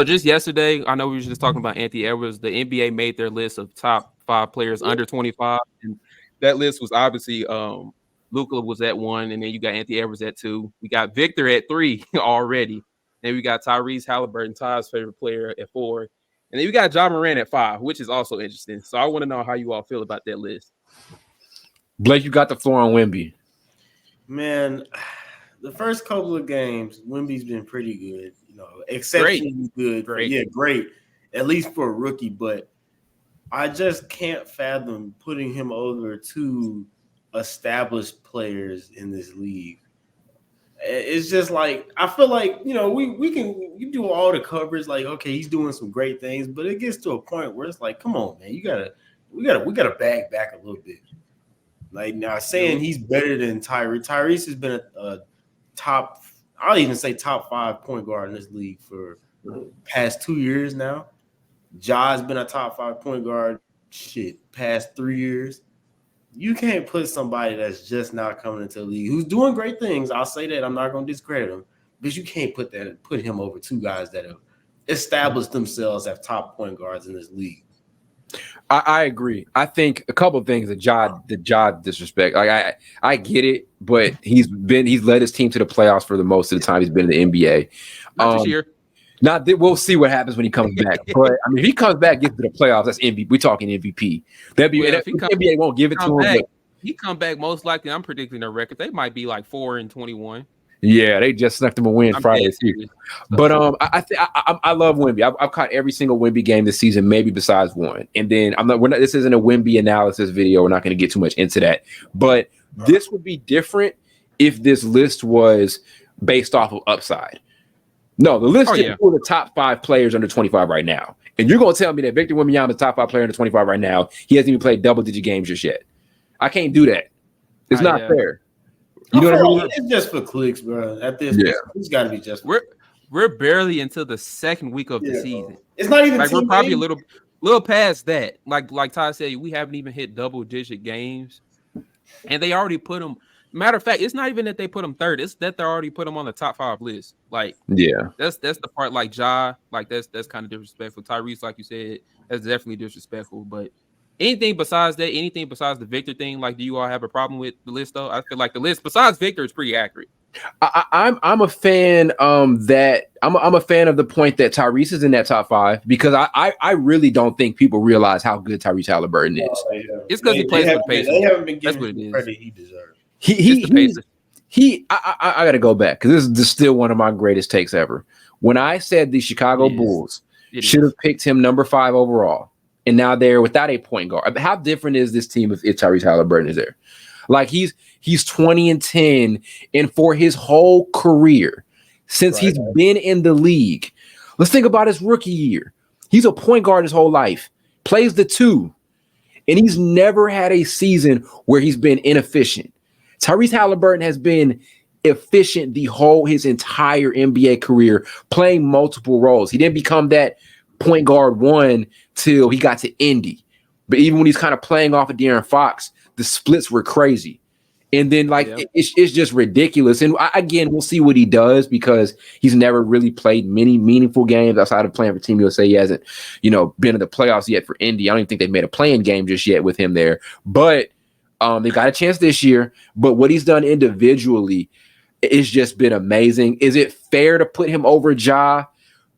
So just yesterday, I know we were just talking about Anthony Edwards. The NBA made their list of top 5 players under 25, and that list was obviously Luka was at 1, and then you got Anthony Edwards at 2. We got Victor at 3 already. Then we got Tyrese Halliburton, Ty's favorite player, at 4, and then we got Ja Morant at 5, which is also interesting. So I want to know how you all feel about that list. Blake, you got the floor on Wemby. Man, the first couple of games, Wemby's been pretty good. Exceptionally good. Great. Yeah, great. At least for a rookie, but I just can't fathom putting him over two established players in this league. It's just like I feel like we do all the coverage, like okay, he's doing some great things, but it gets to a point where it's like, come on, man, we gotta bag back a little bit. Like now, saying he's better than Tyrese. Tyrese has been a top, I'll even say top 5 point guard in this league for the past 2 years now. Ja's been a top 5 point guard, past 3 years. You can't put somebody that's just now coming into the league who's doing great things. I'll say that. I'm not going to discredit him, but you can't put him over two guys that have established themselves as top point guards in this league. I agree. I think a couple of things that Ja disrespect. Like I get it, but he's led his team to the playoffs for the most of the time he's been in the NBA. Not this year. We'll see what happens when he comes back. But I mean, if he comes back, gets to the playoffs, that's MVP. We're talking MVP. NBA won't give it to him. But he come back most likely. I'm predicting their record. They might be like 4-21. Yeah, they just snuck them a win Friday too. But I love Wemby. I've caught every single Wemby game this season, maybe besides one. And then this isn't a Wemby analysis video. We're not going to get too much into that. But this would be different if this list was based off of upside. No, the list is for the top 5 players under 25 right now. And you're going to tell me that Victor Wembanyama is top 5 player under 25 right now. He hasn't even played double-digit games just yet. I can't do that. It's not fair. You know what I mean? It's just for clicks, bro. At this, it's got to be just. We're barely into the second week of the season. It's not even like we're probably a little past that. Like Ty said, we haven't even hit double-digit games, and they already put them. Matter of fact, it's not even that they put them third; it's that they already put them on the top 5 list. Like, that's the part. Like Ja, like that's kind of disrespectful. Tyrese, like you said, that's definitely disrespectful. But anything besides that, anything besides the Victor thing, like, do you all have a problem with the list? Though I feel like the list besides Victor is pretty accurate. I'm a fan that I'm a fan of the point that Tyrese is in that top 5 because I really don't think people realize how good Tyrese Halliburton is. It's because he plays for the Pacers. They haven't been giving him the credit he deserves. I got to go back because this is still one of my greatest takes ever. When I said the Chicago Bulls should have picked him number 5 overall, and now they're without a point guard. How different is this team if Tyrese Halliburton is there? Like he's 20-10, and for his whole career since he's been in the league, let's think about his rookie year. He's a point guard his whole life, plays the 2, and he's never had a season where he's been inefficient. Tyrese Halliburton has been efficient his entire NBA career, playing multiple roles. He didn't become that point guard 1 till he got to Indy. But even when he's kind of playing off of De'Aaron Fox, the splits were crazy. And then it's just ridiculous. And again, we'll see what he does because he's never really played many meaningful games outside of playing for Team USA. He hasn't, been in the playoffs yet for Indy. I don't even think they've made a playing game just yet with him there. But they got a chance this year. But what he's done individually it's just been amazing. Is it fair to put him over Ja?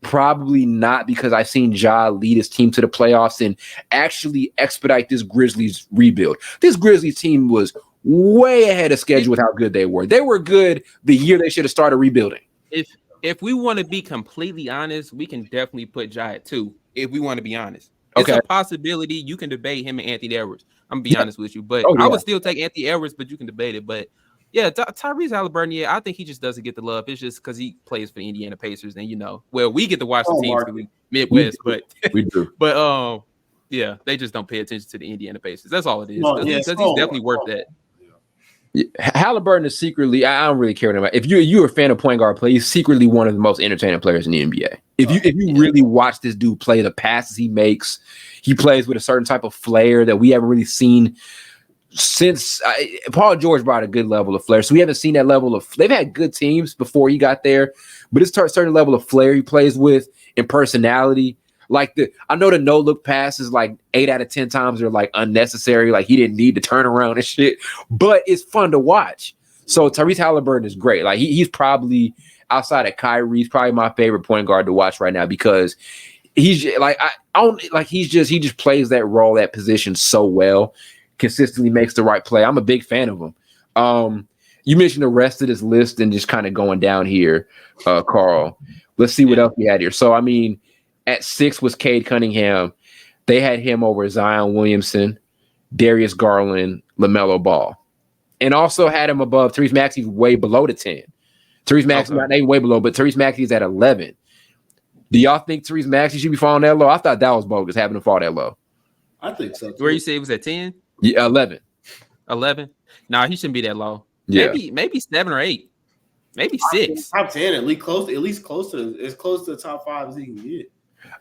Probably not, because I've seen Ja lead his team to the playoffs and actually expedite this Grizzlies rebuild. This Grizzlies team was way ahead of schedule with how good they were. They were good the year they should have started rebuilding. If we want to be completely honest, we can definitely put Ja at 2. If we want to be honest, it's a possibility. You can debate him and Anthony Edwards. I'm gonna be honest with you, but I would still take Anthony Edwards, but you can debate it. But yeah, Tyrese Halliburton, I think he just doesn't get the love. It's just because he plays for the Indiana Pacers, and we get to watch the teams through the Midwest, but we do. But they just don't pay attention to the Indiana Pacers. That's all it is. Because he's definitely worth that. Yeah. Halliburton is secretly, I don't really care about. If you're a fan of point guard play, he's secretly one of the most entertaining players in the NBA. If you really watch this dude play, the passes he makes, he plays with a certain type of flair that we haven't really seen since Paul George brought a good level of flair. So we haven't seen that level of. They've had good teams before he got there, but it's a certain level of flair he plays with, and personality. Like I know the no look passes like 8 out of 10 times are like unnecessary. Like he didn't need to turn around and shit, but it's fun to watch. So Tyrese Halliburton is great. Like he's probably outside of Kyrie, he's probably my favorite point guard to watch right now because he's like I don't like he just plays that role, that position so well, consistently makes the right play. I'm a big fan of him. You mentioned the rest of this list and just kind of going down here, Carl. Let's see what else we had here. So I mean, at 6 was Cade Cunningham. They had him over Zion Williamson, Darius Garland, LaMelo Ball, and also had him above Tyrese Maxey, way below the 10. Tyrese Maxey not way below, but Tyrese Maxey's at 11. Do y'all think Tyrese Maxey should be falling that low? I thought that was bogus having him fall that low. I think so. Where you say it was at 10? Yeah, 11. 11? Nah, he shouldn't be that low. Yeah. Maybe 7 or 8. Maybe 6. Top 10, at least close to as close to the top 5 as he can get.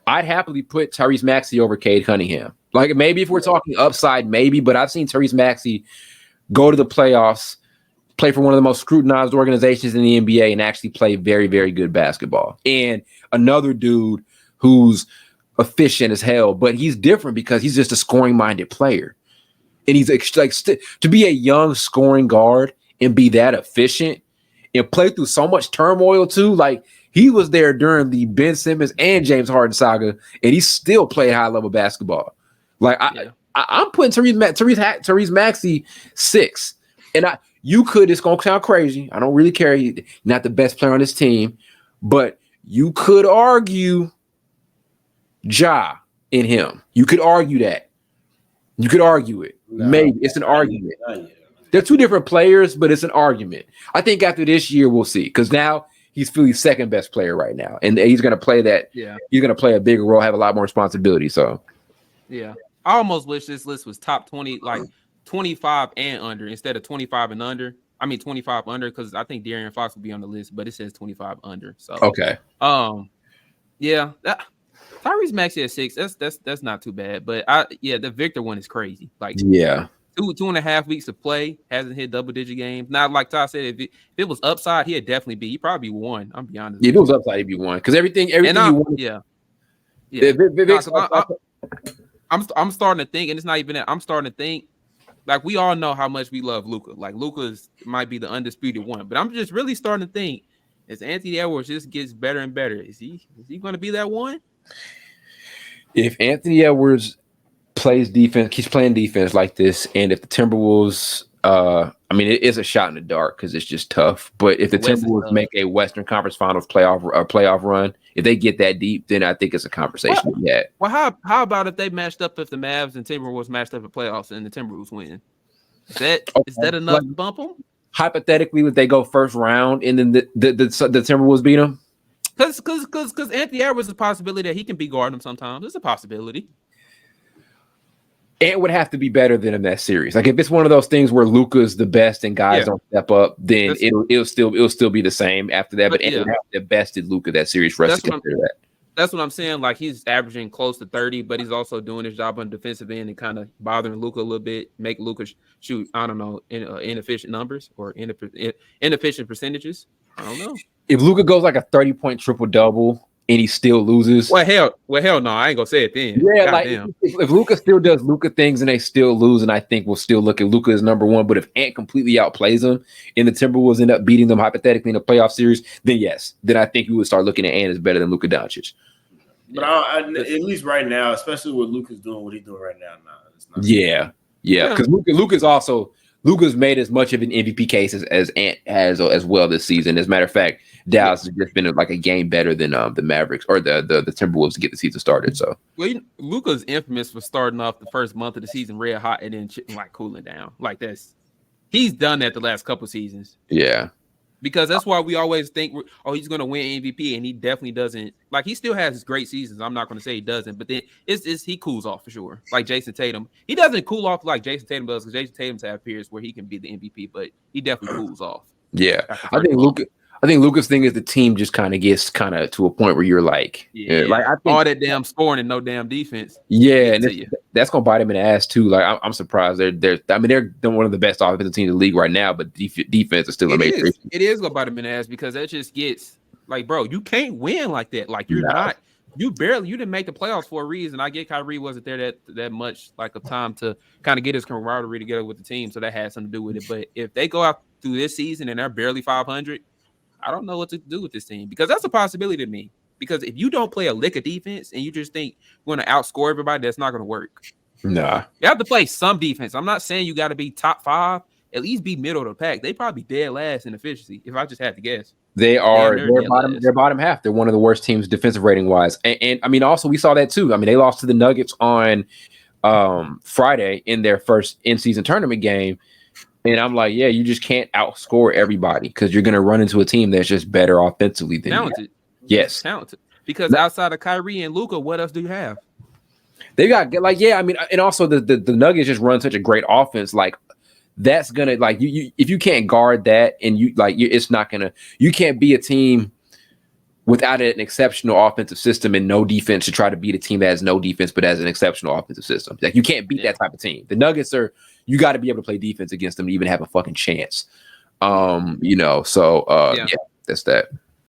I'd happily put Tyrese Maxey over Cade Cunningham. Like maybe if we're talking upside, maybe, but I've seen Tyrese Maxey go to the playoffs, play for one of the most scrutinized organizations in the NBA, and actually play very, very good basketball. And another dude who's efficient as hell, but he's different because he's just a scoring-minded player. And he's like to be a young scoring guard and be that efficient and play through so much turmoil too, like. He was there during the Ben Simmons and James Harden saga, and he still played high-level basketball. Like I'm putting Tyrese Maxey 6, and you could. It's gonna sound crazy. I don't really care. He's not the best player on this team, but you could argue Ja in him. You could argue that. You could argue it. Maybe it's an argument. They're two different players, but it's an argument. I think after this year we'll see, because now. He's Philly's second best player right now, and he's going to play that. Yeah, he's going to play a bigger role, have a lot more responsibility. So, yeah, I almost wish this list was top 20, like 25 and under instead of 25 and under. I mean 25 under because I think De'Aaron Fox will be on the list, but it says 25 under. So okay, yeah, Tyrese Maxey at 6. That's not too bad, but the Victor one is crazy. Like 2.5 weeks of play, hasn't hit double-digit games. Now, like Todd said, if it was upside, he'd definitely be. He'd probably be 1. I'm be honest. Yeah, if it was upside, he'd be 1 because everything you want. Yeah. I'm starting to think, and it's not even that. I'm starting to think, like we all know how much we love Luka. Like Luka might be the undisputed one, but I'm just really starting to think as Anthony Edwards just gets better and better, is he going to be that one? If Anthony Edwards plays defense, keeps playing defense like this, and if the Timberwolves, I mean, it is a shot in the dark because it's just tough. But if the Timberwolves make a Western Conference Finals playoff run, if they get that deep, then I think it's a conversation to be had. Well, how about if they matched up, if the Mavs and Timberwolves matched up at playoffs and the Timberwolves win? Is that enough to bump them? Hypothetically, would they go first round and then the Timberwolves beat them? Because Anthony Edwards is a possibility that he can be guarding them sometimes. It's a possibility. It would have to be better than in that series. Like if it's one of those things where Luka's the best and guys don't step up, then it'll still be the same after that. But Anthony have to have bested Luka that series for us to consider that. That's what I'm saying. Like he's averaging close to 30, but he's also doing his job on the defensive end and kind of bothering Luka a little bit, make Luka shoot, I don't know, inefficient numbers or inefficient percentages. I don't know. If Luka goes like a 30-point triple-double and he still loses. Well, hell no, I ain't gonna say it then. Yeah, like if Luka still does Luka things and they still lose, and I think we'll still look at Luka as number 1. But if Ant completely outplays them and the Timberwolves end up beating them hypothetically in a playoff series, then yes, then I think we would start looking at Ant as better than Luka Doncic. But at least right now, especially what Luka's doing, what he's doing right now, it's not. Yeah, because Luka's made as much of an MVP case as Ant has as well this season. As a matter of fact, Dallas has just been like a game better than the Mavericks or the Timberwolves to get the season started. So, well, Luka's infamous for starting off the first month of the season red hot and then like cooling down. Like he's done that the last couple seasons. Yeah, because that's why we always think, he's going to win MVP, and he definitely doesn't. Like he still has great seasons. I'm not going to say he doesn't, but then he cools off for sure. Like Jason Tatum, he doesn't cool off like Jason Tatum does because Jason Tatum's have periods where he can be the MVP, but he definitely cools off. Yeah, I think Luka's thing is the team just kind of gets to a point where you're like, like I think all that damn scoring and no damn defense. Yeah, and that's gonna bite him in the ass too. Like I'm surprised they're one of the best offensive teams in the league right now, but defense is still amazing. It is gonna bite him in the ass because that just gets like, bro, you can't win like that. Like you're not You didn't make the playoffs for a reason. I get Kyrie wasn't there that much like a time to kind of get his camaraderie together with the team, so that had something to do with it. But if they go out through this season and they're barely 500, I don't know what to do with this team because that's a possibility to me. Because if you don't play a lick of defense and you just think you're going to outscore everybody, that's not going to work. Nah, you have to play some defense. I'm not saying you got to be top 5. At least be middle of the pack. They probably dead last in efficiency. If I just had to guess, they're bottom half. They're one of the worst teams defensive rating wise. And I mean, also we saw that too. I mean, they lost to the Nuggets on Friday in their first in-season tournament game. And I'm like, yeah, you just can't outscore everybody because you're going to run into a team that's just better offensively than talented. You. Yes, talented. Because outside of Kyrie and Luka, what else do you have? They got like, yeah. I mean, and also the Nuggets just run such a great offense. Like that's gonna like you if you can't guard that and it's not gonna. You can't be a team without an exceptional offensive system and no defense to try to beat a team that has no defense but has an exceptional offensive system. Like you can't beat that type of team. The Nuggets you got to be able to play defense against them to even have a fucking chance. So yeah, that's that.